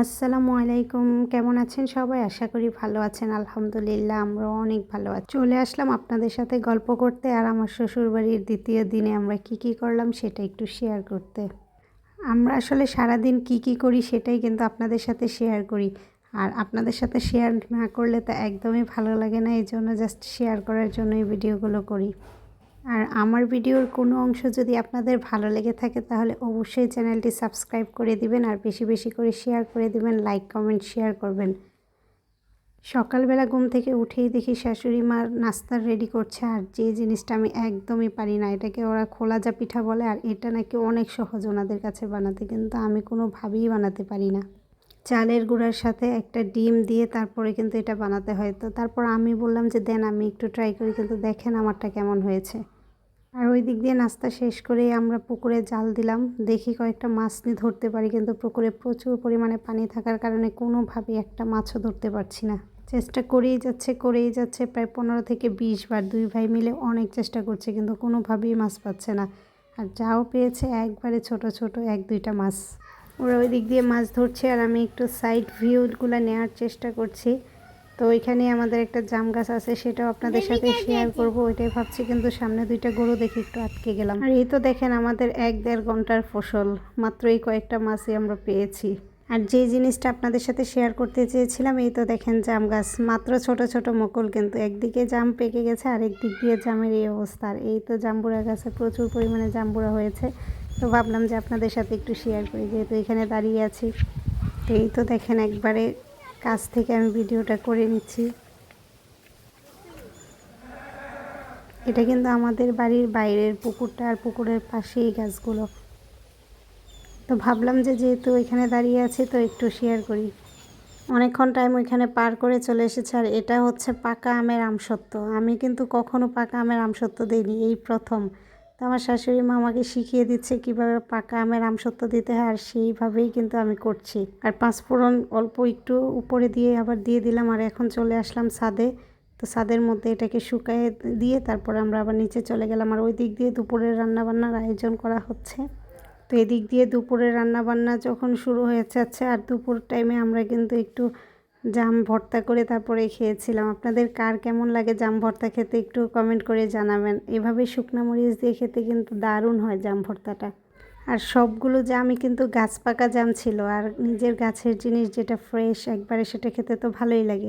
আসসালামু আলাইকুম। কেমন আছেন সবাই? আশা করি ভালো আছেন। আলহামদুলিল্লাহ আমরাও অনেক ভালো আছি। চলে আসলাম আপনাদের সাথে গল্প করতে আর আমার শ্বশুরবাড়ির ২য় দিনে আমরা কি করলাম সেটা একটু শেয়ার করতে। আমরা আসলে সারাদিন কি করি সেটাই কিন্তু আপনাদের সাথে শেয়ার করি। আর আপনাদের সাথে শেয়ার না করলে তো একদমই ভালো লাগে না। এজন্য জাস্ট শেয়ার করার জন্যই ভিডিওগুলো করি। আর আমার ভিডিওর কোনো অংশ যদি আপনাদের ভালো লেগে থাকে তাহলে অবশ্যই চ্যানেলটি সাবস্ক্রাইব করে দিবেন আর বেশি করে শেয়ার করে দিবেন, লাইক, কমেন্ট, শেয়ার করবেন। সকালবেলা ঘুম থেকে উঠেই দেখি শাশুড়ি মা নাস্তার রেডি করছে আর যে জিনিসটা আমি একদমই পারি না, এটাকে ওরা খোলাজা পিঠা বলে আর এটা নাকি অনেক সহজ ওনাদের কাছে বানাতে, কিন্তু আমি কোনোভাবেই বানাতে পারি না। চালের গুঁড়ার সাথে একটা ডিম দিয়ে তারপরে কিন্তু এটা বানাতে হয়। তো তারপর আমি বললাম যে দেন আমি একটু ট্রাই করি, কিন্তু দেখেন আমারটা কেমন হয়েছে। আর ওই দিক দিয়ে নাস্তা শেষ করেই আমরা পুকুরে জাল দিলাম। দেখি কয়েকটা মাছ ধরতে পারি, কিন্তু পুকুরে প্রচুর পরিমাণে পানি থাকার কারণে কোনোভাবেই একটা মাছও ধরতে পারছি না। চেষ্টা করেই যাচ্ছে প্রায় 15 থেকে 20 বার। 2 ভাই মিলে অনেক চেষ্টা করছে, কিন্তু কোনোভাবেই মাছ পাচ্ছে না। আর যাও পেয়েছে একবারে ছোট 1-2টা মাছ। ওরা ওই দিক দিয়ে মাছ ধরছে আর আমি একটু সাইড ভিউগুলো নেওয়ার চেষ্টা করছি। তো ওইখানে আমাদের একটা জাম গাছ আছে, সেটাও আপনাদের সাথে শেয়ার করব ওইটাই ভাবছি, কিন্তু সামনে 2টা গরু দেখে একটু আটকে গেলাম। আর এই তো দেখেন আমাদের 1-1.5 ঘন্টার ফসল, মাত্র এই কয়েকটা মাছই আমরা পেয়েছি। আর যে জিনিসটা আপনাদের সাথে শেয়ার করতে চেয়েছিলাম, এই তো দেখেন জাম গাছ, মাত্র ছোট মুকুল, কিন্তু একদিকে জাম পেকে গেছে আর একদিক দিয়ে জামের এই অবস্থা। আর এই তো জাম্বুরা গাছে প্রচুর পরিমাণে জাম্বুরা হয়েছে। তো ভাবলাম যে আপনাদের সাথে একটু শেয়ার করি, যেহেতু এখানে দাঁড়িয়ে আছি। তো এই তো দেখেন একবারে কাছ থেকে আমি ভিডিওটা করে নিচ্ছি। এটা কিন্তু আমাদের বাড়ির বাইরের পুকুরটা, আর পুকুরের পাশেই গাছগুলো। তো ভাবলাম যে যেহেতু ওইখানে দাঁড়িয়ে আছি তো একটু শেয়ার করি। অনেকক্ষণ টাইম ওইখানে পার করে চলে এসেছে। আর এটা হচ্ছে পাকা আমের আমসত্ত্ব। আমি কিন্তু কখনো পাকা আমের আমসত্ত্ব দিইনি, এই প্রথম। তো আমার শাশুড়ি মা আমাকে শিখিয়ে দিচ্ছে কিভাবে পাকা আমের আমসত্ত্ব দিতে হয়, আর সেইভাবেই কিন্তু আমি করছি। আর পাঁচফোড়ন অল্প একটু উপরে দিয়ে আবার দিয়ে দিলাম। আর এখন চলে আসলাম ছাদে। তো ছাদের মধ্যে এটাকে শুকায়ে দিয়ে তারপর আমরা আবার নিচে চলে গেলাম। আর ওই দিক দিয়ে দুপুরের রান্নাবান্নার আয়োজন করা হচ্ছে। তো এদিক দিয়ে দুপুরের রান্নাবান্না যখন শুরু হয়ে যাচ্ছে, আর দুপুর টাইমে আমরা কিন্তু একটু জাম ভর্তা করে তারপরে খেয়েছিলাম। আপনাদের কার কেমন লাগে জাম ভর্তা খেতে একটু কমেন্ট করে জানাবেন। এভাবে শুকনো মরিচ দিয়ে খেতে কিন্তু দারুণ হয় জাম ভর্তাটা। আর সবগুলো জামই কিন্তু গাছ পাকা জাম ছিল, আর নিজের গাছের জিনিস যেটা ফ্রেশ একবারে, সেটা খেতে তো ভালোই লাগে।